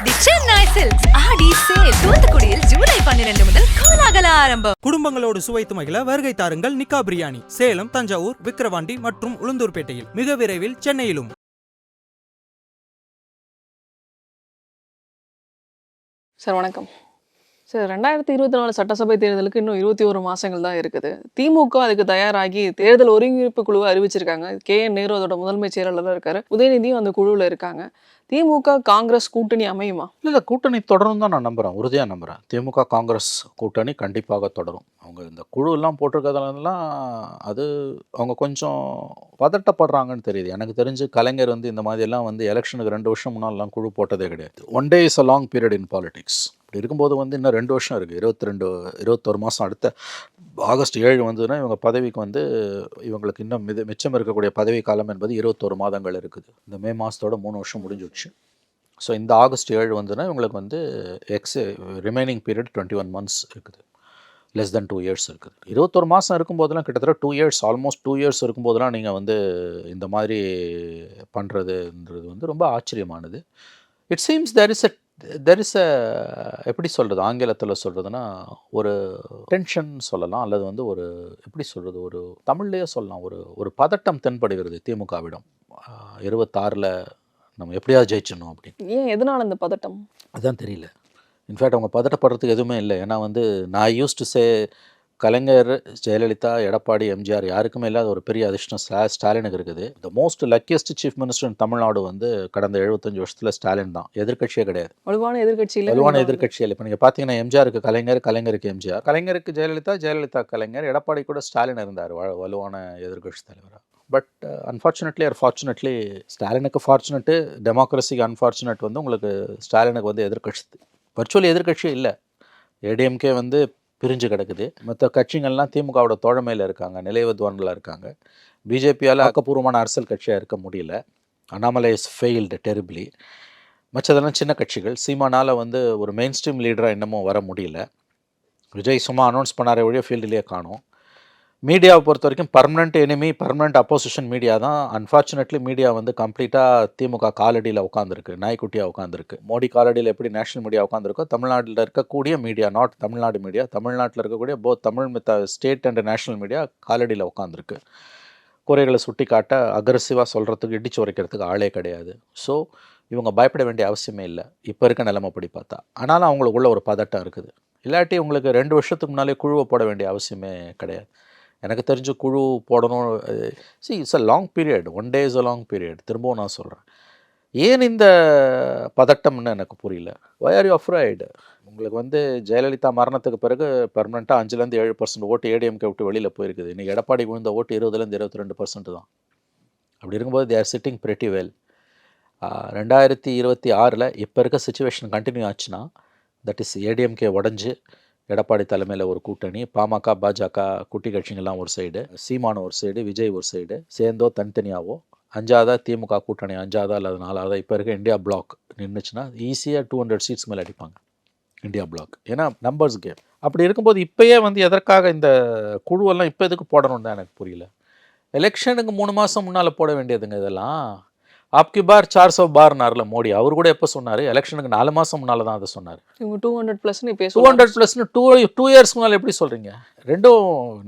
தி Chennai silks ஆடி sale தூத்துக்குடியில் ஜூலை 12 முதல் கோலாகல ஆரம்பம். குடும்பங்களோடு சுவைத்து மகிழ வருகை தாருங்கள் நிக்கா பிரியாணி. சேலம், தஞ்சாவூர், விக்கிரவாண்டி மற்றும் உளுந்தூர்பேட்டையில். மிக விரைவில் சென்னையிலும். சார் வணக்கம் சார். 2024 சட்டசபை தேர்தலுக்கு இன்னும் 21 மாதங்கள் தான் இருக்குது. திமுக அதுக்கு தயாராகி தேர்தல் ஒருங்கிணைப்பு குழுவை அறிவிச்சிருக்காங்க. KN நேரு அதோட முதன்மை செயலாளராக இருக்காரு. உதயநிதியும் அந்த குழுவில் இருக்காங்க. திமுக காங்கிரஸ் கூட்டணி அமையுமா? இல்லை, கூட்டணி தொடரும் தான் நான் நம்புகிறேன், உறுதியாக நம்புகிறேன். திமுக காங்கிரஸ் கூட்டணி கண்டிப்பாக தொடரும். அவங்க இந்த குழுலாம் போட்டிருக்கிறதுலாம் அது அவங்க கொஞ்சம் பதட்டப்படுறாங்கன்னு தெரியுது. எனக்கு தெரிஞ்சு கலைஞர் இந்த மாதிரிலாம் எலெக்ஷனுக்கு 2 வருஷம் முன்னாலாம் குழு போட்டதே கிடையாது. One day is a long period in politics. இப்படி இருக்கும்போது இன்னும் 2 வருஷம் இருக்குது. 21 மாதம். அடுத்த ஆகஸ்ட் 7 வந்ததுன்னா இவங்க பதவிக்கு இவங்களுக்கு இன்னும் மிச்சம் இருக்கக்கூடிய பதவி காலம் என்பது 21 மாதங்கள் இருக்குது. இந்த மே மாதத்தோட 3 வருஷம் முடிஞ்சிடுச்சு. ஸோ இந்த ஆகஸ்ட் 7 வந்ததுன்னா இவங்களுக்கு ரிமைனிங் பீரியட் 21 months இருக்குது. லெஸ் தென் 2 years இருக்குது. 21 மாதம் இருக்கும்போதெல்லாம் கிட்டத்தட்ட 2 years, ஆல்மோஸ்ட் 2 years இருக்கும்போதெல்லாம் நீங்கள் இந்த மாதிரி பண்ணுறதுன்றது ரொம்ப ஆச்சரியமானது. It seems there is a எப்படி சொல்கிறது, ஆங்கிலத்தில் சொல்கிறதுனா ஒரு டென்ஷன் சொல்லலாம், அல்லது ஒரு எப்படி சொல்கிறது, ஒரு தமிழ்லேயே சொல்லலாம், ஒரு பதட்டம் தென்படுகிறது திமுகவிடம். 26ல் நம்ம எப்படியாவது ஜெயிச்சிடணும் அப்படின்னு. ஏன், எதனால இந்த பதட்டம்? அதுதான் தெரியல. இன்ஃபேக்ட் அவங்க பதட்டப்படுறதுக்கு எதுவுமே இல்லை. ஏன்னா நான் யூஸ் டு சே கலைஞர், ஜெயலலிதா, எடப்பாடி, எம்ஜிஆர் யாருக்குமே இல்லாத ஒரு பெரிய அதிர்ஷ்டம் ஸ்டாலினுக்கு இருக்குது. The most luckiest chief minister இன் தமிழ்நாடு கடந்த 75 வருஷத்தில் ஸ்டாலின் தான். எதிர்கட்சியே கிடையாது. வலுவான எதிர்கட்சியில் இப்போ நீங்கள் பார்த்தீங்கன்னா எம்ஜிஆருக்கு கலைஞர், கலைஞருக்கு எம்ஜிஆர், கலைஞருக்கு ஜெயலலிதா, ஜெயலலிதா கலைஞர், எடப்பாடி கூட ஸ்டாலின் இருந்தார் வலுவான எதிர்கட்சி தலைவராக. பட் அன்ஃபார்ச்சுனேட்லி ஆர் ஃபார்ச்சுனேட்லி, ஸ்டாலினுக்கு ஃபார்ச்சுனேட்டு, டெமோக்ரஸிக்கு அன்ஃபார்ச்சுனேட் வந்து ஸ்டாலினுக்கு எதிர்கட்சி, வர்ச்சுவலி எதிர்கட்சியே இல்லை. ஏடிஎம்கே பிரிஞ்சு கிடக்குது. மற்ற கட்சிகள்லாம் திமுகவோட தோழமையில் இருக்காங்க, நிலைவத்வான்களாக இருக்காங்க. பிஜேபியால் ஆக்கப்பூர்வமான அரசியல் கட்சியாக இருக்க முடியல. Annamalai is failed terribly. மற்றதெல்லாம் சின்ன கட்சிகள். சீமானால் ஒரு மெயின் ஸ்ட்ரீம் லீடராக இன்னமும் வர முடியல. விஜய் சும்மா அனௌன்ஸ் பண்ணாரே ஒழிய ஃபீல்டுலேயே காணும். மீடியாவை பொறுத்த வரைக்கும் permanent enemy, permanent opposition media தான். அன்ஃபார்ச்சுனேட்லி மீடியா கம்ப்ளீட்டாக திமுக காலடியில் உட்காந்துருக்கு, நாய்க்குட்டியாக உட்காந்துருக்கு. மோடி காலடியில் எப்படி நேஷனல் மீடியா உட்காந்துருக்கோ, தமிழ்நாட்டில் இருக்கக்கூடிய மீடியா, நாட் தமிழ்நாடு மீடியா, தமிழ்நாட்டில் இருக்கக்கூடிய Tamil state and national media காலடியில் உட்காந்துருக்கு. குறைகளை சுட்டி காட்ட, அக்ரெசிவாக சொல்கிறதுக்கு, இடிச்சு உரைக்கிறதுக்கு ஆளே கிடையாது. ஸோ இவங்க பயப்பட வேண்டிய அவசியமே இல்லை இப்போ இருக்க நிலைமைப்படி பார்த்தா. ஆனாலும் அவங்களுக்குள்ள ஒரு பதட்டம் இருக்குது. இல்லாட்டி உங்களுக்கு 2 வருஷத்துக்கு முன்னாலே குழுவை போட வேண்டிய அவசியமே கிடையாது. எனக்கு தெரிஞ்சு குழு போடணும். It's a long period. 1 day is a long period. திரும்பவும் நான் சொல்கிறேன், ஏன் இந்த பதட்டம்னு எனக்கு புரியல. Why are you afraid? உங்களுக்கு ஜெயலலிதா மரணத்துக்கு பிறகு பர்மனெண்ட்டாக 5-7% ஓட்டு ஏடிஎம்கே விட்டு வெளியில் போயிருக்குது. இன்றைக்கி எடப்பாடி விழுந்த ஓட்டு 20-22% தான். அப்படி இருக்கும்போது they are sitting pretty well. 2026 இப்போ இருக்க சுச்சுவேஷன் கண்டினியூ ஆச்சுன்னா, தட் இஸ் ஏடிஎம்கே உடஞ்சி எடப்பாடி தலைமையில் ஒரு கூட்டணி, பாமக, பாஜக குட்டி கட்சிங்கள்லாம் ஒரு சைடு, சீமானு ஒரு சைடு, விஜய் ஒரு சைடு, சேர்ந்தோ தனித்தனியாவோ 5ஆவதா திமுக கூட்டணி 5ஆவதா அல்லது 4ஆவதா இப்போ இருக்க இந்தியா பிளாக் நின்றுச்சுன்னா ஈஸியாக 200 seats மேலே அடிப்பாங்க இந்தியா பிளாக். ஏன்னா நம்பர்ஸ் கேம். அப்படி இருக்கும்போது இப்போயே எதற்காக இந்த குழுவெல்லாம் இப்போ எதுக்கு போடணும்னு தான் எனக்கு புரியல. எலெக்ஷனுக்கு 3 மாதம் முன்னால் போட வேண்டியதுங்க இதெல்லாம். ஆப்கி பார் 400 பார்னார்ல மோடி. அவர் கூட எப்போ சொன்னார்? எலெக்ஷனுக்கு 4 மாதம் முன்னால் தான் அதை சொன்னார். 200+ன்னு 2 years முன்னால் எப்படி சொல்கிறீங்க? ரெண்டும்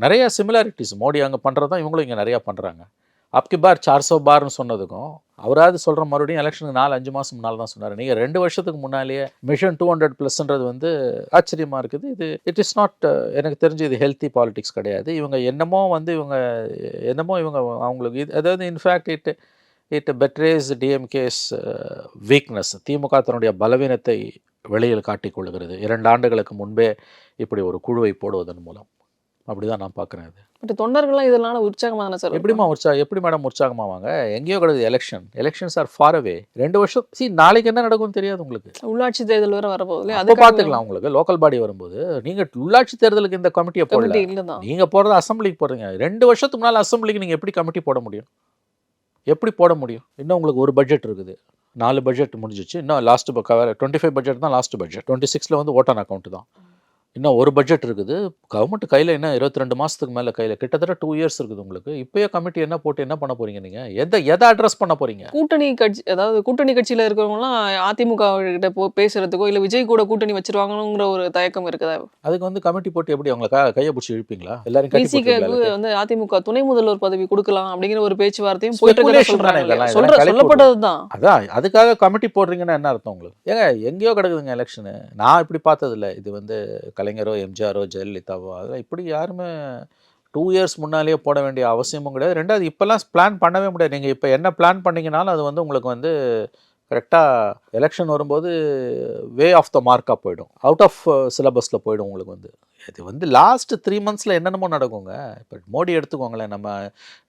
நிறைய சிமிலாரிட்டிஸ். மோடி அங்கே பண்ணுறது தான் இவங்களும் இங்கே நிறையா பண்ணுறாங்க. ஆப்கி பார் 400 பார்னு சொன்னதுக்கும் அவராது சொல்கிற மறுபடியும் எலெக்ஷனுக்கு 4-5 மாதம் முன்னால் தான் சொன்னார். நீங்கள் 2 வருஷத்துக்கு முன்னாலேயே மிஷன் 200+ன்றது ஆச்சரியமாக இருக்குது. இது இட் இஸ் நாட், எனக்கு தெரிஞ்சு இது ஹெல்த்தி பாலிடிக்ஸ் கிடையாது. இவங்க என்னமோ இவங்க அவங்களுக்கு அதாவது இன்ஃபேக்ட் இட் பெட்ரேஸ் டிஎம்கேஸ் வீக்னஸ். திமுக தன்னுடைய பலவீனத்தை வெளியில் காட்டிக்கொள்கிறது 2 ஆண்டுகளுக்கு முன்பே இப்படி ஒரு குழுவை போடுவதன் மூலம். அப்படி தான் நான் பார்க்குறேன். அது பட் தொண்டர்கள்லாம் இதனால உற்சாகமாக தானே சார்? எப்படி மேடம் உற்சாகமாவாங்க? எங்கேயோ கிடையாது. Elections R far away. 2 வருஷம் நாளைக்கு என்ன நடக்கும்னு தெரியாது உங்களுக்கு. உள்ளாட்சி தேர்தல் வேறு வரப்போகுது, அதை பார்த்துக்கலாம். உங்களுக்கு லோக்கல் பாடி வரும்போது நீங்கள் உள்ளாட்சி தேர்தலுக்கு இந்த கமிட்டியை போடல. நீங்கள் போடுறது அசம்பிளிக்கு போடுறீங்க. 2 வருஷத்துக்கு முன்னால் அசம்பிளிக்கு நீங்கள் எப்படி கமிட்டி போட முடியும்? எப்படி போட முடியும்? இன்னும் உங்களுக்கு ஒரு பட்ஜெட் இருக்குது, 4 பட்ஜெட் முடிஞ்சிச்சு. இன்னும் லாஸ்ட் 25 பட்ஜெட் தான் லாஸ்ட் பட்ஜெட். 26ல் ஓட் ஆன் அக்கௌண்ட் தான். இன்னும் ஒரு பட்ஜெட் இருக்குது. கவர்மெண்ட் கையில் என்ன 22 மாதத்துக்கு மேலே கையில் கிட்டத்தட்ட 2 இயர்ஸ் இருக்குது உங்களுக்கு. இப்போயே கமிட்டி என்ன போட்டு என்ன பண்ண போகிறீங்க நீங்கள்? எதை அட்ரஸ் பண்ண போகிறீங்க? கூட்டணி கட்சி, அதாவது கூட்டணி கட்சியில இருக்கிறவங்கலாம் அதிமுக கிட்ட பேசுறதுக்கோ இல்ல விஜய் கூட கூட்டணி வச்சிருவாங்கங்கிற ஒரு தயக்கம் இருக்குதா? அதுக்கு வந்து கமிட்டி போட்டு எப்படி அவங்களை கையை பிடிச்சி இழுப்பீங்களா? எல்லாரும் கட்டி பிசிகேக்கு போட்டுருவீங்களா? வந்து அதிமுக துணை முதல்வர் பதவி கொடுக்கலாம் அப்படிங்கிற ஒரு பேச்சுவார்த்தையும் போயிட்டு இருக்கதா Speculation தானே சொல்றாங்க. இதெல்லாம். சொல்லப்பட்டதுதான். அதான் அதுக்காக கமிட்டி போடுறீங்கன்னா என்ன அர்த்தம் உங்களுக்கு? ஏங்க எங்கேயோ கிடக்குதுங்க எலெக்ஷனு. நான் இப்படி பார்த்ததில்ல. இது வந்து கலைஞரோ எம்ஜிஆரோ ஜெயலலிதாவோ அதெல்லாம் இப்படி யாருமே 2 இயர்ஸ் முன்னாலேயே போட வேண்டிய அவசியமும் கிடையாது. ரெண்டாவது இப்போல்லாம் பிளான் பண்ணவே முடியாது. நீங்கள் இப்போ என்ன பிளான் பண்ணீங்கனாலும் அது வந்து உங்களுக்கு வந்து கரெக்டாக எலெக்ஷன் வரும்போது வே ஆஃப் த மார்க்காக போயிடும், அவுட் ஆஃப் சிலபஸில் போயிடும் உங்களுக்கு வந்து. இது வந்து லாஸ்ட் 3 மந்த்ஸில் என்னென்னமோ நடக்குங்க. இப்போ மோடி எடுத்துக்கோங்களேன். நம்ம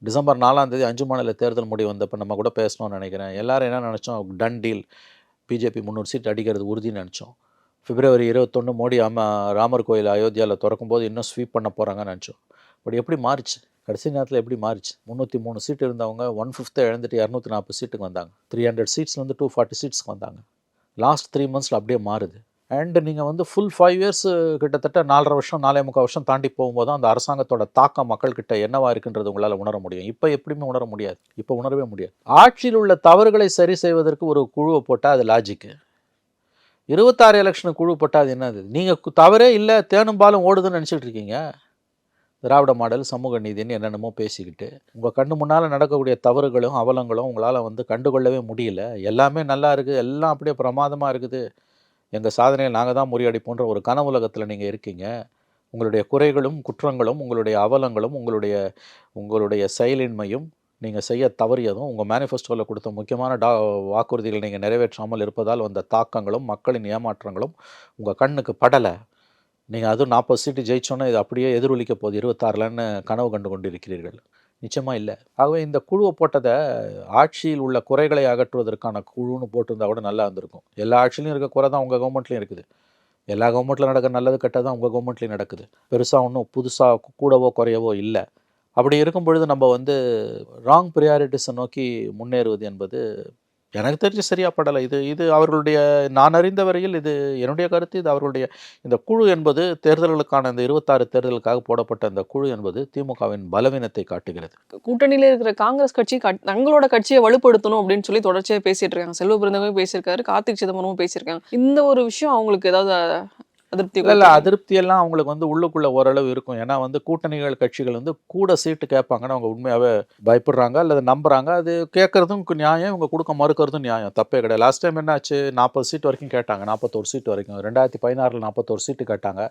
டிசம்பர் 4ஆம் தேதி 5 மாநில தேர்தல் முடிவு வந்தப்போ நம்ம கூட பேசணும்னு நினைக்கிறேன். எல்லாரும் என்ன நினச்சோம்? டன் டீல், பிஜேபி 300 சீட் அடிக்கிறது உறுதின்னு நினச்சோம். பிப்ரவரி 21 மோடி ராமர் கோயில் அயோத்தியாவில் திறக்கும்போது இன்னும் ஸ்வீப் பண்ண போகிறாங்கன்னு நினச்சோம். பட் எப்படி மாறிச்சு? கடைசி நேரத்தில் எப்படி மாறிச்சு? 303 சீட் இருந்தவங்க 1/5 இழந்துட்டு 240 சீட்டுக்கு வந்தாங்க. 300 சீட்ஸ்லேருந்து 240 சீட்ஸ்க்கு வந்தாங்க. லாஸ்ட் 3 மந்த்ஸில் அப்படியே மாறுது. அண்டு நீங்கள் வந்து ஃபுல் 5 இயர்ஸ் கிட்டத்தட்ட 4.5 வருஷம் 4.25 வருஷம் தாண்டி போகும்போது தான் அந்த அரசாங்கத்தோட தாக்கம் மக்கள்கிட்ட என்னவா இருக்குன்றது உங்களால் உணர முடியும். இப்போ எப்படியுமே உணர முடியாது. இப்போ உணரவே முடியாது. ஆட்சியில் உள்ள தவறுகளை சரி செய்வதற்கு ஒரு குழுவை போட்டால் அது லாஜிக்கு. 26 எலெக்ஷனுக்கு குழு போட்டால் அது என்னது? நீங்கள் தவறே இல்லை, தேனும் பாலும் ஓடுதுன்னு நினச்சிட்டு இருக்கீங்க. திராவிட மாடல், சமூக நீதினு என்னென்னமோ பேசிக்கிட்டு உங்கள் கண்ணு முன்னால் நடக்கக்கூடிய தவறுகளும் அவலங்களும் உங்களால் வந்து கண்டுகொள்ளவே முடியல. எல்லாமே நல்லா இருக்குது, எல்லாம் அப்படியே பிரமாதமாக இருக்குது, எங்கள் சாதனையை நாங்கள் தான் முறியடிப்போன்ற ஒரு கனவுலகத்தில் நீங்கள் இருக்கீங்க. உங்களுடைய குறைகளும் குற்றங்களும் உங்களுடைய அவலங்களும் உங்களுடைய செயலின்மையும் நீங்கள் செய்ய தவறியதும் உங்கள் மேனிஃபெஸ்டோவில் கொடுத்த முக்கியமான வாக்குறுதிகளை நீங்கள் நிறைவேற்றாமல் இருப்பதால் வந்த தாக்கங்களும் மக்களின் ஏமாற்றங்களும் உங்கள் கண்ணுக்கு படலை. நீங்கள் அதுவும் 40 சீட்டு ஜெயிச்சோன்னா இது அப்படியே எதிரொலிக்க போகுது 26லன்னு கனவு கண்டு கொண்டிருக்கிறீர்கள். நிச்சயமாக இல்லை. ஆகவே இந்த குழுவை போட்டதை ஆட்சியில் உள்ள குறைகளை அகற்றுவதற்கான குழுன்னு போட்டிருந்தா கூட நல்லா இருந்திருக்கும். எல்லா ஆட்சியிலையும் இருக்க குறை தான் உங்கள் கவர்மெண்ட்லேயும் இருக்குது. எல்லா கவர்மெண்ட்டில் நடக்கிற நல்லது கெட்டது தான் உங்கள் கவர்மெண்ட்லேயும் நடக்குது. பெருசாக ஒன்றும் புதுசாக கூடவோ குறையவோ இல்லை. அப்படி இருக்கும் பொழுது நம்ம வந்து ராங் ப்ரியாரிட்டிஸை நோக்கி முன்னேறுவது என்பது எனக்கு தெரிஞ்சு சரியா படலை. இது அவர்களுடைய, நான் அறிந்த வரையில் இது என்னுடைய கருத்து, இது அவர்களுடைய இந்த குழு என்பது தேர்தல்களுக்கான இந்த 26 தேர்தலுக்காக போடப்பட்ட இந்த குழு என்பது திமுகவின் பலவீனத்தை காட்டுகிறது. கூட்டணியில இருக்கிற காங்கிரஸ் கட்சி தங்களோட கட்சியை வலுப்படுத்தணும் அப்படின்னு சொல்லி தொடர்ச்சியாக பேசிட்டு இருக்காங்க. செல்வ பிறந்தவங்க பேசியிருக்காரு, கார்த்திக் சிதம்பரமும் பேசியிருக்காங்க. இந்த ஒரு விஷயம் அவங்களுக்கு ஏதாவது அதிருப்தி? இல்லை, அதிருப்தியெல்லாம் அவங்களுக்கு வந்து உள்ளுக்குள்ளே ஓரளவு இருக்கும். ஏன்னா வந்து கூட்டணிகள் கட்சிகள் வந்து கூட சீட்டு கேட்பாங்கன்னு அவங்க உண்மையாகவே பயப்படுறாங்க அல்லது நம்புகிறாங்க. அது கேட்குறதும் நியாயம், இவங்க கொடுக்க மறுக்கிறதும் நியாயம், தப்பே கிடையாது. லாஸ்ட் டைம் என்னாச்சு? 40 சீட் வரைக்கும் கேட்டாங்க, 41 சீட்டு வரைக்கும். 2016 41 சீட்டு கேட்டாங்க,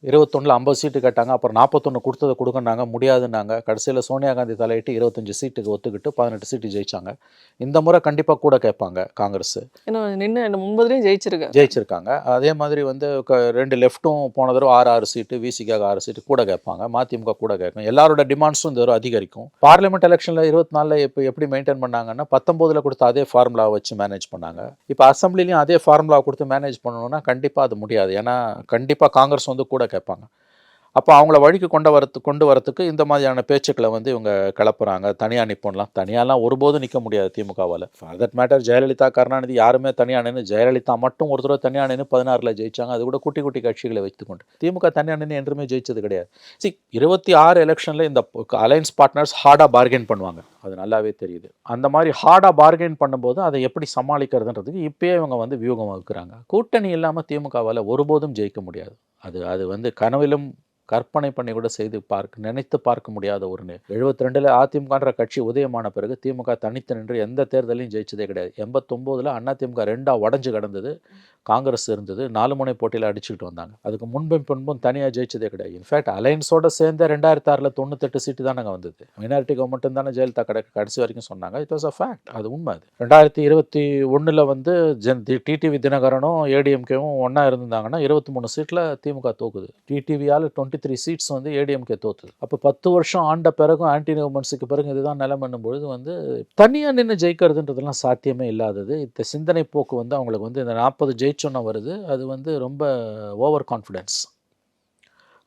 21 50 சீட்டு கேட்டாங்க. அப்புறம் 41 கொடுத்ததை கொடுக்கணாங்க, முடியாதுன்னாங்க. கடைசியில் சோனியா காந்தி தலையிட்டு 25 சீட்டுக்கு ஒத்துக்கிட்டு 18 சீட்டு ஜெயிச்சாங்க. இந்த முறை கண்டிப்பாக கூட கேட்பாங்க காங்கிரஸ். ஏன்னா நின்று 9 ஜெயிச்சிருக்காங்க. அதே மாதிரி வந்து 2 லெஃப்ட்டும் போன தடவை 6 சீட்டு, விசிக்காக 6 சீட்டு கூட கேட்பாங்க, மதிமுக கூட கேட்கும். எல்லாரோட டிமாண்ட்ஸும் இந்த தடவை அதிகரிக்கும். பார்லிமெண்ட் எலெக்ஷனில் 24 இப்போ எப்படி மெயின்டைன் பண்ணாங்கன்னா 19 கொடுத்த அதே ஃபார்முலாவை வச்சு மேனேஜ் பண்ணாங்க. இப்போ அசம்பிளிலையும் அதே ஃபார்முலாவை கொடுத்து மேனேஜ் பண்ணணும்னா கண்டிப்பாக அது முடியாது. ஏன்னா கண்டிப்பாக காங்கிரஸ் வந்து கூட கேட்பாங்க. அப்போ அவங்கள வழிக்கு கொண்டு வரத்துக்கு இந்த மாதிரியான பேச்சுக்களை வந்து இவங்க கிளப்புறாங்க. தனியாக நிற்போம்லாம், தனியாலாம் ஒருபோதும் நிற்க முடியாது திமுகவால். For that matter Jayalalithaa, Karunanidhi யாருமே தனியாக நின்று, ஜெயலலிதா மட்டும் ஒரு தடவை தனியாக நின்று 16 ஜெயிச்சாங்க. அது கூட குட்டி குட்டி கட்சிகளை வைத்துக்கொண்டு. திமுக தனியாக நின்று என்றுமே ஜெயிச்சது கிடையாது. 26 எலெக்ஷனில் இந்த அலையன்ஸ் பார்ட்னர்ஸ் ஹார்டாக பார்கெயின் பண்ணுவாங்க, அது நல்லாவே தெரியுது. அந்த மாதிரி ஹார்டாக பார்கெயின் பண்ணும்போது அதை எப்படி சமாளிக்கிறதுன்றதுக்கு இப்போயே இவங்க வந்து வியூகம் வகுக்கிறாங்க. கூட்டணி இல்லாமல் திமுகவால் ஒருபோதும் ஜெயிக்க முடியாது. அது வந்து கனவிலும் கற்பனை பண்ணி கூட நினைத்து பார்க்க முடியாத ஒரு 72 அதிமுகன்ற கட்சி உதயமான பிறகு திமுக தனித்து நின்று எந்த தேர்தலையும் ஜெயிச்சதே கிடையாது. 89 அதிமுக 2 உடஞ்சு கிடந்தது, காங்கிரஸ் இருந்தது, 4 முனை போட்டியில் அடிச்சுக்கிட்டு வந்தாங்க. அதுக்கு முன்பும் தனியாக ஜெயிச்சதே கிடையாது. இன்ஃபேக்ட் அலையன்ஸோட சேர்ந்த 2006 98 சீட்டு தானே வந்தது. மைனாரிட்டி கவர்மெண்ட் தானே ஜெயலலிதா கடைசி வரைக்கும் சொன்னாங்க. இட் வாஸ் அ ஃபேக்ட், அது உண்மை. அது 2021 வந்து டிடிவி தினகரனும் ஏடிஎம்கேவும் ஒன்றா இருந்தாங்கன்னா 23 சீட்டில் திமுக தோக்குது. டிடிவியால் 23 சீட்ஸ் வந்து ஏடிஎம்கே தோத்துது. அப்போ 10 வருஷம் ஆண்ட பிறகும் ஆன்டி கவர்மெண்ட்ஸுக்கு பிறகு இதுதான் நிலைமைன்னும் பொழுது வந்து தனியாக நின்று ஜெயிக்கிறதுன்றதுலாம் சாத்தியமே இல்லாதது. இந்த சிந்தனை போக்கு வந்து அவங்களுக்கு வந்து இந்த 40 ஜெயிச்சோன்னா வருது. அது வந்து ரொம்ப ஓவர் கான்ஃபிடென்ஸ்.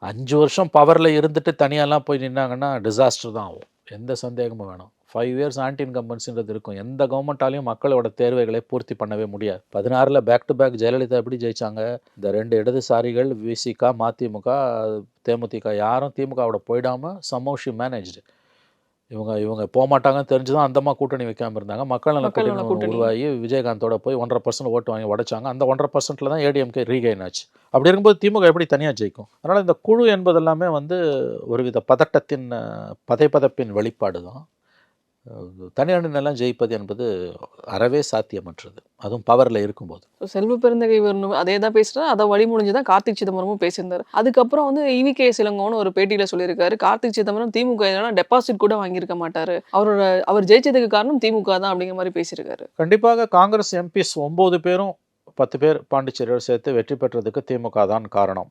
5 வருஷம் பவரில் இருந்துட்டு தனியாலாம் போய் நின்னாங்கன்னா டிசாஸ்டர் தான் ஆகும், எந்த சந்தேகமும் வேணும். 5 இயர்ஸ் ஆன்டி இன்கம்பன்சின்றது இருக்கும். எந்த கவர்மெண்ட்டாலையும் மக்களோட தேர்வுகளை பூர்த்தி பண்ணவே முடியாது. 16ல் பேக் டு பேக் ஜெயலலிதா எப்படி ஜெயிச்சாங்க? இந்த 2 இடதுசாரிகள் விசிக, மதிமுக, தேமுதிக யாரும் திமுகவோட போயிடாமல் somehow she managed. இவங்க போக மாட்டாங்கன்னு தெரிஞ்சுதான் அந்தமா கூட்டணி வைக்காமல் இருந்தாங்க. மக்கள் நல கூட்டணி உருவாகி விஜயகாந்தோட போய் 1.5% ஓட்டு வாங்கி உடைச்சாங்க. அந்த 1.5%ல தான் ஏடிஎம்கே ரீகெயின் ஆச்சு. அப்படி இருக்கும்போது திமுக எப்படி தனியாக ஜெயிக்கும்? அதனால் இந்த குழு என்பதெல்லாமே வந்து ஒருவித பதட்டத்தின் பதைப்பதப்பின் வெளிப்பாடு தான். தனியாண்டினெல்லாம் ஜெயிப்பது என்பது அறவே சாத்தியமற்றது, அதுவும் பவரில் இருக்கும்போது. செல்வ பெருந்தகை அதே தான் பேசுகிறார். அதை வழி முடிஞ்சுதான் கார்த்திக் சிதம்பரமும் பேசியிருந்தார். அதுக்கப்புறம் வந்து EVK இளங்கோன்னு ஒரு பேட்டியில் சொல்லியிருக்காரு, கார்த்திக் சிதம்பரம் திமுக டெபாசிட் கூட வாங்கியிருக்க மாட்டார், அவர் ஜெயிச்சதுக்கு காரணம் திமுக தான் அப்படிங்கிற மாதிரி பேசியிருக்காரு. கண்டிப்பாக காங்கிரஸ் எம்பிஸ் 9 பேரும் 10 பேர் பாண்டிச்சேரியோடு சேர்த்து வெற்றி பெற்றதுக்கு திமுக தான் காரணம்.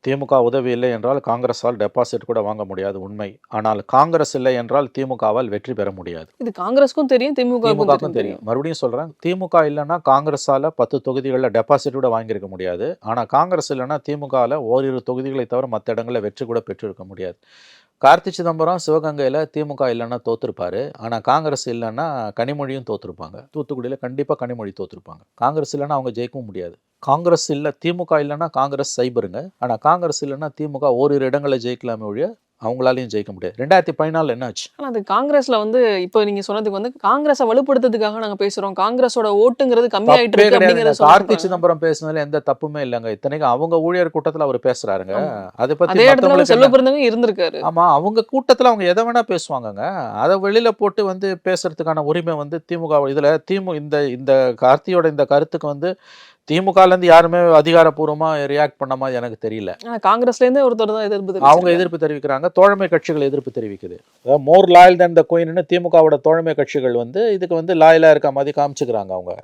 திமுக உதவி இல்லை என்றால் காங்கிரஸால் டெபாசிட் கூட வாங்க முடியாது, உண்மை. ஆனால் காங்கிரஸ் இல்லை என்றால் திமுகவால் வெற்றி பெற முடியாது. இது காங்கிரஸுக்கும் தெரியும், திமுகவுக்கும் தெரியும். மறுபடியும் சொல்கிறேன், திமுக இல்லைன்னா காங்கிரஸால் 10 தொகுதிகளில் டெபாசிட் கூட வாங்கியிருக்க முடியாது. ஆனால் காங்கிரஸ் இல்லைன்னா திமுகவில் ஓரிரு தொகுதிகளை தவிர மற்ற இடங்களில் வெற்றி கூட பெற்றிருக்க முடியாது. கார்த்தி சிதம்பரம் சிவகங்கையில் திமுக இல்லைன்னா தோற்றுருப்பார். ஆனால் காங்கிரஸ் இல்லைன்னா கனிமொழியும் தோற்றுருப்பாங்க. தூத்துக்குடியில் கண்டிப்பாக கனிமொழி தோற்றுருப்பாங்க. காங்கிரஸ் இல்லைன்னா அவங்க ஜெயிக்கவும் முடியாது. காங்கிரஸ் இல்லை, திமுக இல்லைன்னா காங்கிரஸ் சைபருங்க. ஆனால் காங்கிரஸ் இல்லைன்னா திமுக ஓரிரு இடங்களில் ஜெயிக்கலாமே ஒழிய அவங்களாலையும் ஜெயிக்க முடியாது. 2014 என்னாச்சு? ஆனால் அது காங்கிரஸில் வந்து இப்போ நீங்கள் சொன்னதுக்கு வந்து காங்கிரஸை வலுப்படுத்துறதுக்காக நாங்கள் பேசுகிறோம், காங்கிரஸோட ஓட்டுங்கிறது கம்மியாயிட்டு இருக்கு அப்படிங்கிறது. கார்த்தி சிதம்பரம் பேசுனதுல எந்த தப்புமே இல்லைங்க. இத்தனைக்கும் அவங்க ஊழியர் கூட்டத்தில் அவர் பேசுறாருங்க. அதை பத்தி அதே இடத்துல செல்வ பெருந்தகை இருந்திருக்காரு. ஆமா, அவங்க கூட்டத்தில் அவங்க எதை வேணா பேசுவாங்கங்க. அதை வெளியில போட்டு வந்து பேசுறதுக்கான உரிமை வந்து திமுக இதுல இந்த கார்த்தியோட இந்த கருத்துக்கு வந்து திமுகலேருந்து யாருமே அதிகாரப்பூர்வமாக ரியாக்ட் பண்ண மாதிரி எனக்கு தெரியல. காங்கிரஸ்லேருந்தே ஒருத்தர் தான் அவங்க எதிர்ப்பு தெரிவிக்கிறாங்க, தோழமை கட்சிகள் எதிர்ப்பு தெரிவிக்குது. மோர் லாயல் தேன் த குயின்னு திமுகவோட தோழமை கட்சிகள் வந்து இதுக்கு வந்து லாயலாக இருக்க மாதிரி காமிச்சுக்கிறாங்க. அவங்க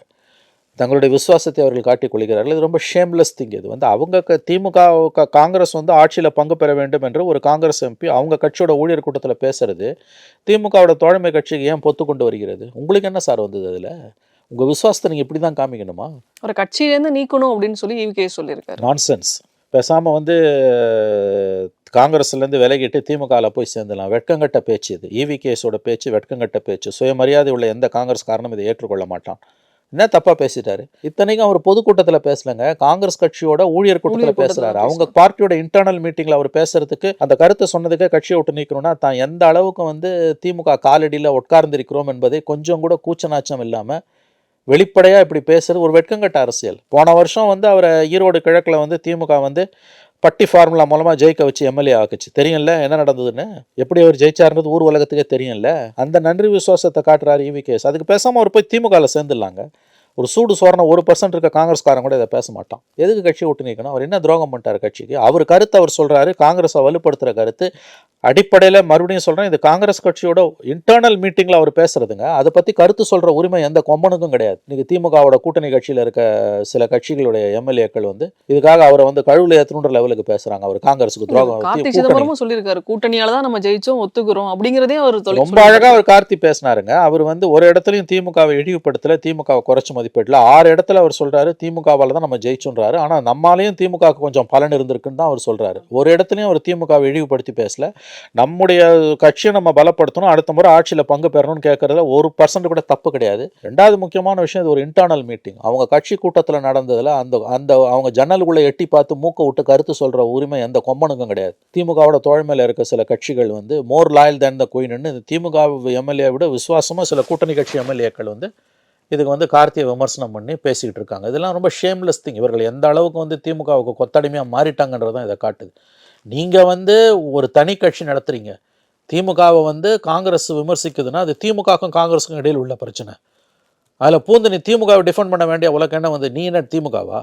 தங்களுடைய விசுவாசத்தை அவர்கள் காட்டிக் கொள்கிறார்கள். இது ரொம்ப ஷேம்லெஸ் திங். இது வந்து அவங்க திமுக காங்கிரஸ் வந்து ஆட்சியில் பங்கு பெற வேண்டும் என்று ஒரு காங்கிரஸ் எம்பி அவங்க கட்சியோட ஊழியர் கூட்டத்தில் பேசுறது திமுகவோட தோழமை கட்சிக்கு ஏன் பொத்து கொண்டு வருகிறது? உங்களுக்கு என்ன சார் வந்தது? அதில் உங்கள் விசுவாசத்தை நீங்கள் இப்படி தான் காமிக்கணுமா? ஒரு கட்சியிலேருந்து நீக்கணும் அப்படின்னு சொல்லி EVK சொல்லியிருக்காரு. நான்சென்ஸ். பேசாமல் வந்து காங்கிரஸ்லேருந்து விலகிட்டு திமுகவில் போய் சேர்ந்துலாம். வெட்கங்கட்ட பேச்சு இது. EVKஸோட பேச்சு வெட்கங்கட்ட பேச்சு. சுயமரியாதை உள்ள எந்த காங்கிரஸ் காரணம் இதை ஏற்றுக்கொள்ள மாட்டான். என்ன தப்பாக பேசிட்டாரு? இத்தனைக்கும் அவர் பொதுக்கூட்டத்தில் பேசலைங்க, காங்கிரஸ் கட்சியோட ஊழியர் கூட்டத்தில் பேசுகிறாரு. அவங்க பார்ட்டியோட இன்டர்னல் மீட்டிங்கில் அவர் பேசுறதுக்கு அந்த கருத்தை சொன்னதுக்கு கட்சியை விட்டு நீக்கணும்னா தான் எந்த அளவுக்கு வந்து திமுக காலடியில் உட்கார்ந்திருக்கிறோம் என்பதை கொஞ்சம் கூட கூச்சநாச்சம் இல்லாமல் வெளிப்படையாக இப்படி பேசுறது ஒரு வெட்கங்கட்ட அரசியல். போன வருஷம் வந்து அவரை ஈரோடு கிழக்கில் வந்து திமுக வந்து பட்டி ஃபார்முலா மூலமாக ஜெயிக்க வச்சு எம்எல்ஏ ஆக்குச்சு. தெரியும்ல என்ன நடந்ததுன்னு? எப்படி அவர் ஜெயிச்சாருன்றது ஊர் உலகத்துக்கே தெரியும்ல. அந்த நன்றி விசுவாசத்தை காட்டுறாரு EVK. அதுக்கு பேசாமல் அவர் போய் திமுகவில் சேர்ந்துடலாங்க. ஒரு சூடு சோரண 1% இருக்க காங்கிரஸ்காரன் கூட இதை பேச மாட்டான். எதுக்கு கட்சியை விட்டு நீக்கணும்? அவர் என்ன துரோகம் பண்ணிட்டார் கட்சிக்கு? அவர் கருத்து அவர் சொல்கிறாரு, காங்கிரஸை வலுப்படுத்துகிற கருத்து. அடிப்படையில் மறுபடியும் சொல்கிறேன், இது காங்கிரஸ் கட்சியோட இன்டர்னல் மீட்டிங்கில் அவர் பேசுறதுங்க. அதை பற்றி கருத்து சொல்கிற உரிமை எந்த கொம்பனுக்கும் கிடையாது. இன்றைக்கி திமுகவோட கூட்டணி கட்சியில் இருக்க சில கட்சிகளுடைய எம்எல்ஏக்கள் வந்து இதுக்காக அவரை வந்து கழுவில் ஏற்றணுன்ற லெவலுக்கு பேசுகிறாங்க. அவர் காங்கிரஸுக்கு துரோகம். கார்த்திக் சிதம்பரமும் சொல்லியிருக்காரு, கூட்டணியால தான் நம்ம ஜெயிச்சோம், ஒத்துக்கிறோம் அப்படிங்கிறதே அவர் ரொம்ப அழகாக அவர் கார்த்தி பேசினாருங்க. அவர் வந்து ஒரு இடத்துலையும் திமுகவை இழிவுபடுத்தல, திமுகவை குறைச்சி மதிப்பிடல. 6 இடத்துல அவர் சொல்கிறாரு திமுகவால் தான் நம்ம ஜெயிச்சோன்றாரு. ஆனால் நம்மளாலையும் திமுகவுக்கு கொஞ்சம் பலன் இருந்திருக்குன்னு தான் அவர் சொல்கிறாரு. ஒரு இடத்துலையும் அவர் திமுகவை இழிவுபடுத்தி பேசல. நம்முடைய கட்சியை நம்ம பலப்படுத்தணும், அடுத்த முறை ஆட்சியில் பங்கு பெறணும்னு கேட்கறதுல 1% கூட தப்பு கிடையாது. 2வது முக்கியமான விஷயம், இது ஒரு இன்டர்னல் மீட்டிங். அவங்க கட்சி கூட்டத்தில் நடந்ததில் அந்த அவங்க ஜன்னலுக்குள்ளே எட்டி பார்த்து மூக்க விட்டு கருத்து சொல்கிற உரிமை எந்த கொம்பனுக்கும் கிடையாது. திமுகவோட தோழமையில் இருக்க சில கட்சிகள் வந்து மோர் லாயல் தேன் த குயின்னு திமுக எம்எல்ஏ விட விசுவாசமாக சில கூட்டணி கட்சி எம்எல்ஏக்கள் வந்து இதுக்கு வந்து கார்த்தியை விமர்சனம் பண்ணி பேசிக்கிட்டு இருக்காங்க. இதெல்லாம் ரொம்ப ஷேம்லெஸ் திங். இவர்கள் எந்த அளவுக்கு வந்து திமுகவுக்கு கொத்தடிமையாக மாறிட்டாங்கன்றதான் இதை காட்டுது. நீங்கள் வந்து ஒரு தனி கட்சி நடத்துகிறீங்க. திமுகவை வந்து காங்கிரஸ் விமர்சிக்குதுன்னா அது திமுகவுக்கும் காங்கிரஸுக்கும் இடையில் உள்ள பிரச்சனை. அதில் பூந்து நீ திமுகவை டிஃபெண்ட் பண்ண வேண்டிய உலக என்ன வந்து நீ என்ன திமுகவா?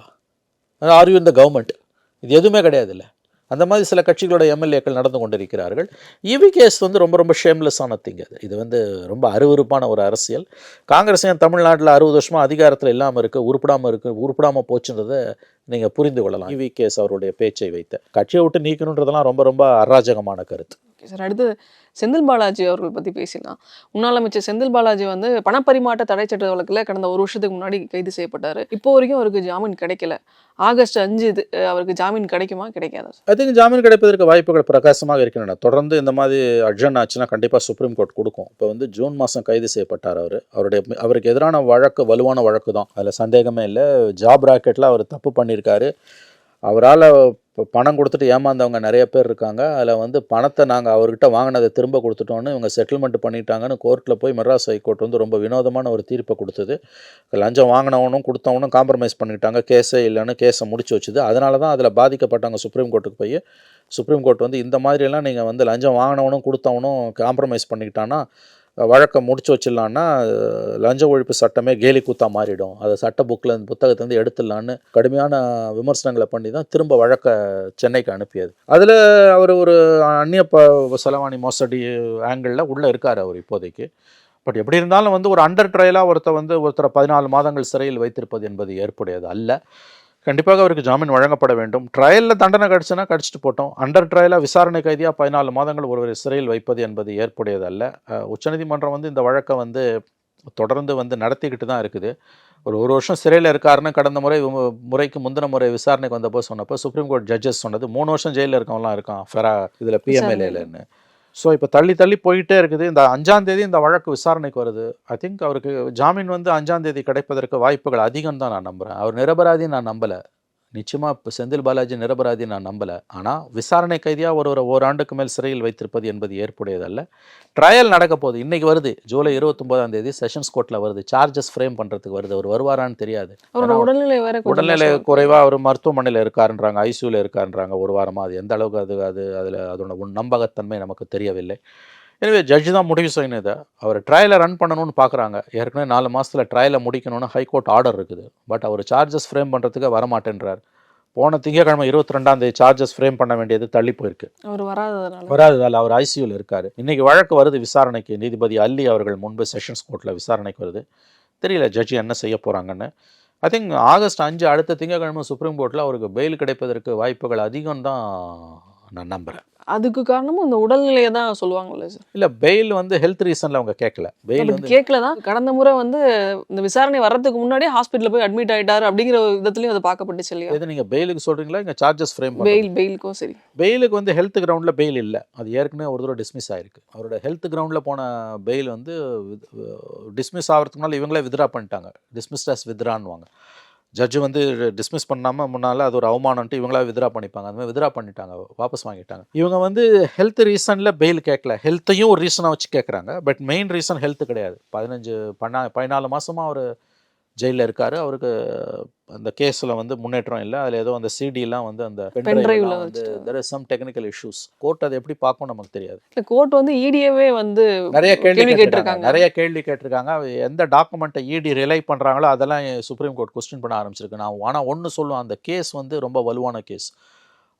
ஆர் யூ இந்த கவர்மெண்ட்? இது எதுவுமே கிடையாது. இல்லை, அந்த மாதிரி சில கட்சிகளோட எம்எல்ஏக்கள் நடந்து கொண்டிருக்கிறார்கள். EVK வந்து ரொம்ப ஷேம்லெஸ்ஸான திங். இது வந்து ரொம்ப அருவருப்பான ஒரு அரசியல். காங்கிரஸ் ஏன் தமிழ்நாட்டில் 60 வருஷமாக அதிகாரத்தில் இல்லாமல் இருக்குது, உருப்படாமல் போச்சுன்றதை நீங்கள் புரிந்து கொள்ளலாம். EVK அவருடைய பேச்சை வைத்த கட்சியை விட்டு நீக்கணுன்றதெல்லாம் ரொம்ப அராஜகமான கருத்து. சார் அடுத்து செந்தில் பாலாஜி அவர்கள் பற்றி பேசிடலாம். முன்னாள் அமைச்சர் செந்தில் பாலாஜி வந்து பணப்பரிமாற்ற தடை சட்ட வழக்கில் கடந்த 1 வருஷத்துக்கு முன்னாடி கைது செய்யப்பட்டார். இப்போ வரைக்கும் அவருக்கு ஜாமீன் கிடைக்கல. ஆகஸ்ட் 5 அவருக்கு ஜாமீன் கிடைக்குமா கிடைக்காதா சார்? ஐ திங்க் ஜாமீன் கிடைப்பதற்கு வாய்ப்புகள் பிரகாசமாக இருக்கின்றன. தொடர்ந்து இந்த மாதிரி அட்ஜன் ஆச்சுன்னா கண்டிப்பாக சுப்ரீம் கோர்ட் கொடுக்கும். இப்போ வந்து ஜூன் மாதம் கைது செய்யப்பட்டார் அவருக்கு எதிரான வழக்கு வலுவான வழக்கு தான், அதில் சந்தேகமே இல்லை. ஜாப் ராக்கெட்டில் அவர் தப்பு பண்ணியிருக்காரு. அவரால் பணம் கொடுத்துட்டு ஏமாந்தவங்க நிறைய பேர் இருக்காங்க. அதில் வந்து பணத்தை நாங்கள் அவர்கிட்ட வாங்கினதை திரும்ப கொடுத்துட்டோன்னு இவங்க செட்டில்மெண்ட் பண்ணிட்டாங்கன்னு கோர்ட்டில் போய் மெட்ராஸ் ஹைகோர்ட் வந்து ரொம்ப வினோதமான ஒரு தீர்ப்பை கொடுத்தது. லஞ்சம் வாங்கினவனும் கொடுத்தவனும் காம்ப்ரமைஸ் பண்ணிட்டாங்க, கேஸே இல்லைன்னு கேஸை முடிச்சு வச்சுது. அதனால தான் அதில் பாதிக்கப்பட்டவங்க சுப்ரீம் கோர்ட்டுக்கு போய் சுப்ரீம் கோர்ட் வந்து இந்த மாதிரியெல்லாம் நீங்கள் வந்து லஞ்சம் வாங்கினவனும் கொடுத்தவனும் காம்ப்ரமைஸ் பண்ணிக்கிட்டான்னா வழக்கை முடிச்சு வச்சிடலான்னா லஞ்ச ஒழிப்பு சட்டமே கேலி கூத்தா மாறிடும், அதை சட்ட புக்கில் புத்தகத்துலேருந்து எடுத்துடலான்னு கடுமையான விமர்சனங்களை பண்ணி தான் திரும்ப வழக்கை சென்னைக்கு அனுப்பியது. அதில் அவர் ஒரு அந்நிய செலவாணி மோசடி ஆங்கிளில் உள்ளே இருக்கார் அவர் இப்போதைக்கு. பட் எப்படி இருந்தாலும் வந்து ஒரு அண்டர் ட்ரையலாக ஒருத்தரை 14 மாதங்கள் சிறையில் வைத்திருப்பது என்பது ஏற்புடையது அல்ல. கண்டிப்பாக அவருக்கு ஜாமீன் வழங்கப்பட வேண்டும். ட்ரையலில் தண்டனை கிடச்சுன்னா கிடச்சிட்டு போட்டோம். அண்டர் ட்ரையலாக விசாரணை கைதியாக 14 மாதங்கள் ஒருவர் சிறையில் வைப்பது என்பது ஏற்புடையது அல்ல. உச்சநீதிமன்றம் வந்து இந்த வழக்கை வந்து தொடர்ந்து வந்து நடத்திக்கிட்டு தான் இருக்குது. ஒரு வருஷம் சிறையில் இருக்காருன்னு கடந்த முறைக்கு முந்தின முறை விசாரணைக்கு வந்தப்போ சொன்னப்போ சுப்ரீம் கோர்ட் ஜட்ஜஸ் சொன்னது 3 வருஷம் ஜெயிலில் இருக்கவங்களாம் இருக்கான் ஃபெரா இதில் பிஎம்எல்ஏலன்னு. ஸோ இப்போ தள்ளி போயிட்டே இருக்குது. இந்த 5ஆம் தேதி இந்த வழக்கு விசாரணைக்கு வருது. ஐ திங்க் அவருக்கு ஜாமீன் வந்து 5ஆம் தேதி கிடைப்பதற்கு வாய்ப்புகள் அதிகம் தான் நான் நம்புகிறேன். அவர் நிரபராதின்னு நான் நம்பலை. நிச்சயமாக இப்போ செந்தில் பாலாஜி நிரபராதி நான் நம்பலை. ஆனால் விசாரணை கைதியாக ஓராண்டுக்கு மேல் சிறையில் வைத்திருப்பது என்பது ஏற்புடையதல்ல. ட்ரையல் நடக்க போகுது. இன்றைக்கி வருது, ஜூலை 29ஆம் தேதி செஷன்ஸ் கோர்ட்டில் வருது. சார்ஜஸ் ஃப்ரேம் பண்ணுறதுக்கு வருது. அவர் வருவாரான்னு தெரியாது. உடல்நிலை குறைவாக அவர் மருத்துவமனையில் இருக்காருன்றாங்க, ஐசியூவில் இருக்காருன்றாங்க ஒரு வாரமாக. அது எந்த அளவுக்கு அதில் அதோட நம்பகத்தன்மை நமக்கு தெரியவில்லை. எனவே ஜட்ஜு தான் முடிவு செய்யணும். இதை அவர் ட்ரையலை ரன் பண்ணணும்னு பார்க்குறாங்க. ஏற்கனவே 4 மாதத்தில் ட்ரையலை முடிக்கணும்னு ஹைகோர்ட் ஆர்டர் இருக்குது. பட் அவர் சார்ஜஸ் ஃப்ரேம் பண்ணுறதுக்கு வரமாட்டேன்றார். போன திங்கட்கிழமை 22ஆம் தேதி சார்ஜஸ் ஃப்ரேம் பண்ண வேண்டியது தள்ளி போயிருக்கு. அவர் வராததால் அவர் ஐசியூவில் இருக்கார். இன்றைக்கி வழக்கு வருது விசாரணைக்கு. நீதிபதி அல்லி அவர்கள் முன்பு செஷன்ஸ் கோர்ட்டில் விசாரணைக்கு வருது. தெரியல ஜட்ஜி என்ன செய்ய போகிறாங்கன்னு. ஐ திங்க் ஆகஸ்ட் 5 அடுத்த திங்கட்கிழமை சுப்ரீம் கோர்ட்டில் அவருக்கு பெயில் கிடைப்பதற்கு வாய்ப்புகள் அதிகம் தான் நான் நம்புகிறேன். அதுக்கு காரணமும் இந்த உடல்நிலையை தான் சொல்லுவாங்கல்ல சார்? இல்லை, பெயில் வந்து ஹெல்த் ரீசனில் அவங்க கேட்கல. பெயில் வந்து கேட்கல தான். கடந்த முறை வந்து இந்த விசாரணை வர்றதுக்கு முன்னாடியே ஹாஸ்பிட்டலில் போய் அட்மிட் ஆகிட்டார் அப்படிங்கிற விதத்துலையும் அதை பார்க்கப்பட்டுச்சு இல்லையா? இது நீங்கள் பெயிலுக்கு சொல்கிறீங்களா இங்கே சார்ஜஸ் ஃப்ரேம்? பெயிலுக்கும் சரி. பெயிலுக்கு வந்து ஹெல்த் கிரவுண்டில் பெயில் இல்லை. அது ஏற்கனவே ஒரு தடவை டிஸ்மிஸ் ஆகிருக்கு. அவரோட ஹெல்த் கிரவுண்டில் போன பெயில் வந்து டிஸ்மிஸ் ஆகிறதுக்கு முன்னால் இவங்களே வித்ரா பண்ணிட்டாங்க. டிஸ்மிஸ்ட் அஸ் வித்ரான்னுவாங்க. ஜட்ஜு வந்து டிஸ்மிஸ் பண்ணாமல் முன்னால் அது ஒரு அவமானம்ட்டு இவங்களா வித்ரா பண்ணிப்பாங்க. அந்த மாதிரி வித்ரா பண்ணிட்டாங்க, வாபஸ் வாங்கிட்டாங்க. இவங்க வந்து ஹெல்த் ரீசனில் பெயில் கேட்கல, ஹெல்த்தையும் ஒரு ரீசனாக வச்சு கேட்குறாங்க. பட் மெயின் ரீசன் ஹெல்த் கிடையாது. 14 மாதமாக அவர் ஜெயிலில் இருக்கார். அவருக்கு அந்த கேஸில் வந்து முன்னேற்றம் இல்லை. அதில் ஏதோ அந்த சிடிலாம் வந்து அந்த பென்ட்ரைவில் வந்து there is some technical issues. Court அதை எப்படி பார்க்கும் நமக்கு தெரியாது. இல்லை, கோர்ட் வந்து இடியவே வந்து நிறைய கேள்வி கேட்டிருக்காங்க. எந்த டாக்குமெண்ட்டை இடி ரிலை பண்ணுறாங்களோ அதெல்லாம் சுப்ரீம் கோர்ட் கொஸ்டின் பண்ண ஆரம்பிச்சிருக்கு. நான் ஆனால் ஒன்று சொல்லுவேன், அந்த கேஸ் வந்து ரொம்ப வலுவான கேஸ்.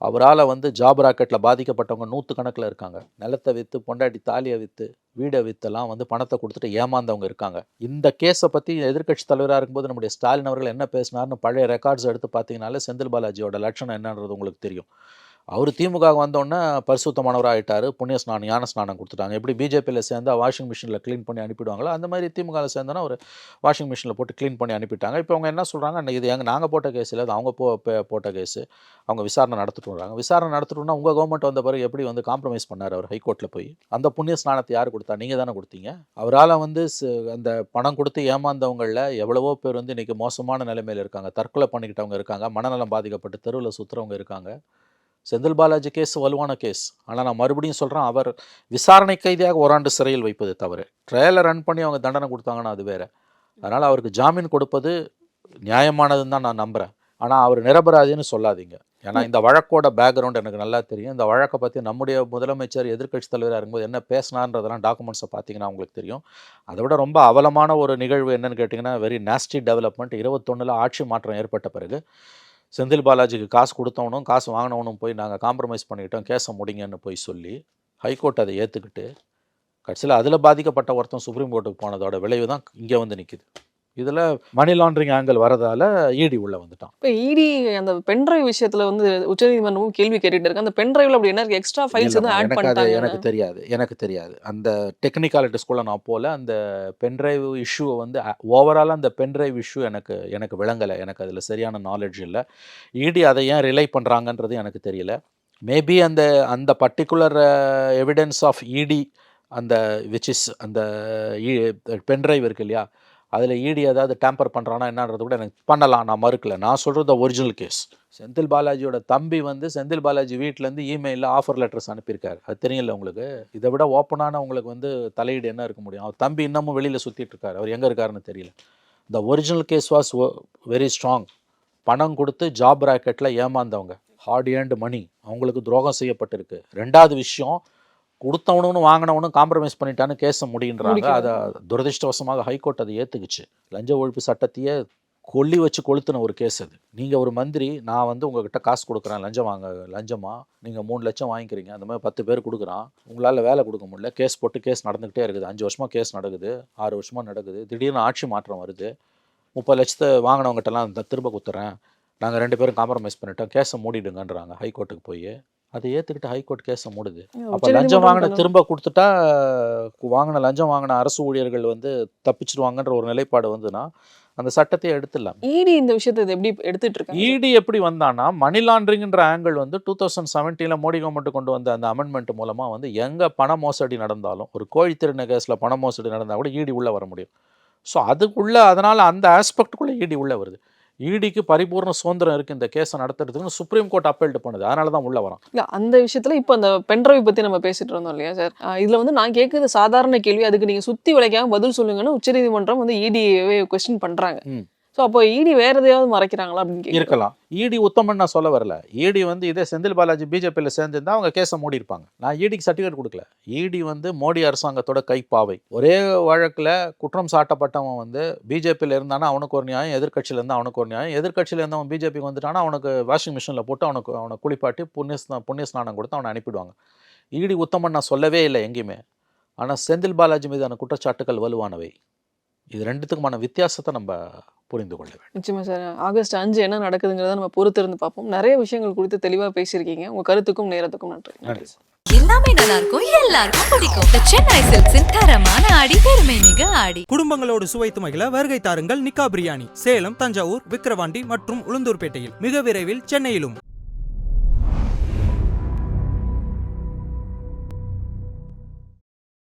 அவரால் வந்து ஜாப் ராக்கெட்டில் பாதிக்கப்பட்டவங்க 100 கணக்கில் இருக்காங்க. நிலத்தை விற்று, பொண்டாட்டி தாலியை விற்று, வீடை விற்றெல்லாம் வந்து பணத்தை கொடுத்துட்டு ஏமாந்தவங்க இருக்காங்க. இந்த கேஸை பற்றி எதிர்க்கட்சி தலைவராக இருக்கும்போது நம்முடைய ஸ்டாலின் அவர்கள் என்ன பேசினார்னு பழைய ரெக்கார்ட்ஸ் எடுத்து பார்த்தீங்கனாலே செந்தில் பாலாஜியோட லட்சணம் என்னன்றது உங்களுக்கு தெரியும். அவர் திமுக வந்தோடனே பரிசுத்தமானவராக ஆகிட்டார். புண்ணிய ஸ்நானம், ஞான ஸ்நானம் கொடுத்துட்டாங்க. எப்படி பிஜேபியில் சேர்ந்தால் வாஷிங் மிஷினில் க்ளீன் பண்ணி அனுப்பிடுவாங்களோ அந்த மாதிரி திமுகவில் சேர்ந்தோன்னா ஒரு வாஷிங் மிஷினில் போட்டு க்ளீன் பண்ணி அனுப்பிட்டாங்க. இப்போ அவங்க என்ன சொல்கிறாங்க, இது நாங்கள் போட்ட கேஸ் இல்லை, அது அவங்க போட்ட கேஸு, அவங்க விசாரணை நடத்திட்டு வராங்க. விசாரணை நடத்திட்டோம்னா உங்கள் கவர்மெண்ட் வந்த பிறகு எப்படி வந்து காம்ப்ரமைஸ் பண்ணார் அவர் ஹைகோர்ட்டில் போய்? அந்த புண்ணிய ஸ்நானத்தை யார் கொடுத்தா? நீங்கள் தானே கொடுத்தீங்க. அவரால் வந்து அந்த பணம் கொடுத்து ஏமாந்தவங்களில் எவ்வளவோ பேர் வந்து இன்றைக்கி மோசமான நிலைமையில் இருக்காங்க. தற்கொலை பண்ணிக்கிட்டவங்க இருக்காங்க, மனநலம் பாதிக்கப்பட்டு தெருவில் சுற்றுறவங்க இருக்காங்க. செந்தில் பாலாஜி கேஸ் வலுவான கேஸ். ஆனால் நான் மறுபடியும் சொல்கிறேன், அவர் விசாரணை கைதியாக ஓராண்டு சிறையில் வைப்பது தவறு. ட்ரையலை ரன் பண்ணி அவங்க தண்டனை கொடுத்தாங்கன்னா அது வேறு. அதனால் அவருக்கு ஜாமீன் கொடுப்பது நியாயமானதுன்னு தான் நான் நம்புகிறேன். ஆனால் அவர் நிரபராதின்னு சொல்லாதீங்க. ஏன்னா இந்த வழக்கோட பேக்ரவுண்ட் எனக்கு நல்லா தெரியும். இந்த வழக்கை பற்றி நம்முடைய முதலமைச்சர் எதிர்க்கட்சி தலைவராக இருக்கும்போது என்ன பேசினான்றதெல்லாம் டாக்குமெண்ட்ஸை பார்த்தீங்கன்னா உங்களுக்கு தெரியும். அதை விட ரொம்ப அவலமான ஒரு நிகழ்வு என்னென்னு கேட்டிங்கன்னா, வெரி நாஸ்டி டெவலப்மெண்ட். 21 ஆட்சி மாற்றம் ஏற்பட்ட பிறகு செந்தில் பாலாஜிக்கு காசு கொடுத்தவனும் காசு வாங்கினவனும் போய் நாங்கள் காம்ப்ரமைஸ் பண்ணிக்கிட்டோம், கேஸை முடிங்கன்னு போய் சொல்லி ஹைகோர்ட் அதை ஏற்றுக்கிட்டு கடைசியில் அதில் பாதிக்கப்பட்ட ஒருத்தன் சுப்ரீம் கோர்ட்டுக்கு போனதோட விளைவு தான் இங்கே வந்து நிற்கிது. இதில் மணி லாண்டரிங் ஆங்கிள் வரதால இடி உள்ள வந்துட்டான். இப்போ இடி அந்த பென்ட்ரைவ் விஷயத்துல வந்து உச்சநீதிமன்றமும் கேள்வி கேட்டுட்டு இருக்கு. அந்த பென்ட்ரைவ்ல அப்படி என்ன எக்ஸ்ட்ரா ஃபைல்ஸ் எதுவும் ஆட் பண்ணிட்டாங்க? எனக்கு தெரியாது அந்த டெக்னிக்காலிட்டிஸ்குள்ள நான் போல. அந்த பென்ட்ரைவ் இஷ்யூவை வந்து ஓவராலாக அந்த பென்ட்ரைவ் இஷ்யூ எனக்கு விளங்கலை. எனக்கு அதில் சரியான நாலேஜ் இல்லை. இடி அதை ஏன் ரிலை பண்ணுறாங்கன்றது எனக்கு தெரியல. மேபி அந்த பர்டிகுலர் எவிடன்ஸ் ஆஃப் இடி அந்த விச் இஸ் அந்த பென்ட்ரைவ் இருக்கு இல்லையா, அதில் இடி ஏதாவது டேம்பர் பண்ணுறான்னா என்னன்றது கூட எனக்கு பண்ணலாம், நான் மறுக்கல. நான் சொல்கிறது ஒரிஜினல் கேஸ். செந்தில் பாலாஜியோட தம்பி வந்து செந்தில் பாலாஜி வீட்டிலேருந்து இமெயிலில் ஆஃபர் லெட்டர்ஸ் அனுப்பியிருக்காரு. அது தெரியல உங்களுக்கு? இதை விட ஓப்பனான உங்களுக்கு வந்து தலையீடு என்ன இருக்க முடியும்? அவர் தம்பி இன்னமும் வெளியில் சுற்றிட்டு இருக்காரு. அவர் எங்கே இருக்காருன்னு தெரியல. The original case was very strong. பணம் கொடுத்து ஜாப் ராக்கெட்டில் ஏமாந்தவங்க, ஹார்ட் ஏர்ன்டு மணி, அவங்களுக்கு துரோகம் செய்யப்பட்டிருக்கு. ரெண்டாவது விஷயம், கொடுத்தவனும் வாங்கினவனும் காம்ப்ரமைஸ் பண்ணிட்டான்னு கேஸை முடின்றாங்க. அதை துரதிருஷ்டவசமாக ஹைகோர்ட் அதை ஏற்றுக்குச்சு. லஞ்ச ஒழிப்பு சட்டத்தையே கொல்லி வச்சு கொளுத்துன ஒரு கேஸ் அது. நீங்கள் ஒரு மந்திரி, நான் வந்து உங்ககிட்ட காசு கொடுக்குறேன் லஞ்சமாக நீங்கள் 3 லட்சம் வாங்கிக்கிறீங்க, அந்த மாதிரி 10 பேர் கொடுக்குறான், உங்களால் வேலை கொடுக்க முடியல, கேஸ் போட்டு கேஸ் நடந்துக்கிட்டே இருக்குது. 5 வருஷமாக கேஸ் நடக்குது, 6 வருஷமாக நடக்குது. திடீர்னு ஆட்சி மாற்றம் வருது, 30 லட்சத்தை வாங்கினவங்ககிட்டலாம் திரும்ப கொடுத்துறேன், நாங்கள் 2 பேரும் காம்ப்ரமைஸ் பண்ணிட்டோம், கேஸை மூடிடுங்கன்றாங்க ஹைகோர்ட்டுக்கு போய். அதை ஏற்றுக்கிட்டு ஹைகோர்ட் கேஸை மூடுது. அப்போ லஞ்சம் வாங்கின திரும்ப கொடுத்துட்டா லஞ்சம் வாங்கின அரசு ஊழியர்கள் வந்து தப்பிச்சிருவாங்கன்ற ஒரு நிலைப்பாடு வந்துன்னா அந்த சட்டத்தையே எடுத்துடலாம். இடி இந்த விஷயத்தை எப்படி எடுத்துட்டு இருக்காங்க? இடி எப்படி வந்தான்னா, மணி லாண்டரிங்ன்ற ஆங்கிள் வந்து 2017 மோடி கவர்மெண்ட் கொண்டு வந்த அந்த அமெண்ட்மெண்ட் மூலமாக வந்து எங்கே பண மோசடி நடந்தாலும், ஒரு கோழி திருந கேஸில் பண மோசடி நடந்தால் கூட இடி உள்ளே வர முடியும். ஸோ அதுக்குள்ளே, அதனால் அந்த ஆஸ்பெக்டுக்குள்ளே இடி உள்ளே வருது. இடிக்கு பரிபூர்ண சுதந்திரம் இருக்குது இந்த கேஸை நடத்துறதுக்குன்னு சுப்ரீம் கோர்ட் அப்பீல்டு பண்ணுது. அதனால தான் உள்ளே வரோம். இல்லை, அந்த விஷயத்தில் இப்போ அந்த பென்ட்ரைவ் பற்றி நம்ம பேசிட்டு இருந்தோம் இல்லையா சார்? இதில் வந்து நான் கேட்குறது சாதாரண கேள்வி, அதுக்கு நீங்கள் சுற்றி வளைக்காமல் பதில் சொல்லுங்கன்னு உச்சநீதிமன்றம் வந்து இடியவே கொஸ்டின் பண்ணுறாங்க. ஸோ அப்போ இடி வேறு எதையாவது மறைக்கிறாங்களா அப்படின்னு இருக்கலாம். இடி உத்தமன் நான் சொல்ல வரல. இடி வந்து இதே செந்தில் பாலாஜி பிஜேபியில் சேர்ந்துருந்தா அவங்க கேஸை மூடி இருப்பாங்க. நான் இடிக்கு சர்டிஃபிகேட் கொடுக்கல. இடி வந்து மோடி அரசாங்கத்தோட கைப்பாவை. ஒரே வழக்கில் குற்றம் சாட்டப்பட்டவன் வந்து பிஜேபியில் இருந்தானா அவனுக்கு ஒரு நியாயம், எதிர்கட்சியில் இருந்தால் அவனுக்கு ஒரு நியாயம், எதிர்கட்சியில் இருந்தவன் பிஜேபிக்கு வந்துட்டானா அவனுக்கு வாஷிங் மிஷினில் போட்டு அவனை குளிப்பாட்டி புண்ணிய ஸ்நானம் கொடுத்து அவனை அனுப்பிடுவாங்க. இடி உத்தமன் நான் சொல்லவே இல்லை எங்கேயுமே. ஆனால் செந்தில் பாலாஜி மீதான குற்றச்சாட்டுகள் வலுவானவை. இது ரெண்டுத்துக்குமான வித்தியாசத்தை நம்ம புரிந்து கொள்ள வேண்டும். நிச்சயமா சார். ஆகஸ்ட் 5 என்ன நடக்குதுங்கிறத நம்ம பொறுத்திருந்து பார்ப்போம். நிறைய விஷயங்கள் குறித்து தெளிவாக பேசியிருக்கீங்க. உங்க கருத்துக்கும் நேரத்துக்கும் நன்றி. நன்றி. எல்லாமே நல்லா இருக்கும், எல்லாருக்கும் பிடிக்கும். The Chennai Silks தரமான ஆடி, பெருமை மிக ஆடி. குடும்பங்களோடு சுவைத்து மகிழ வருகை தாருங்கள் நிக்கா பிரியாணி. சேலம், தஞ்சாவூர், விக்கிரவாண்டி மற்றும் உளுந்தூர்பேட்டையில். மிக விரைவில் சென்னையிலும்.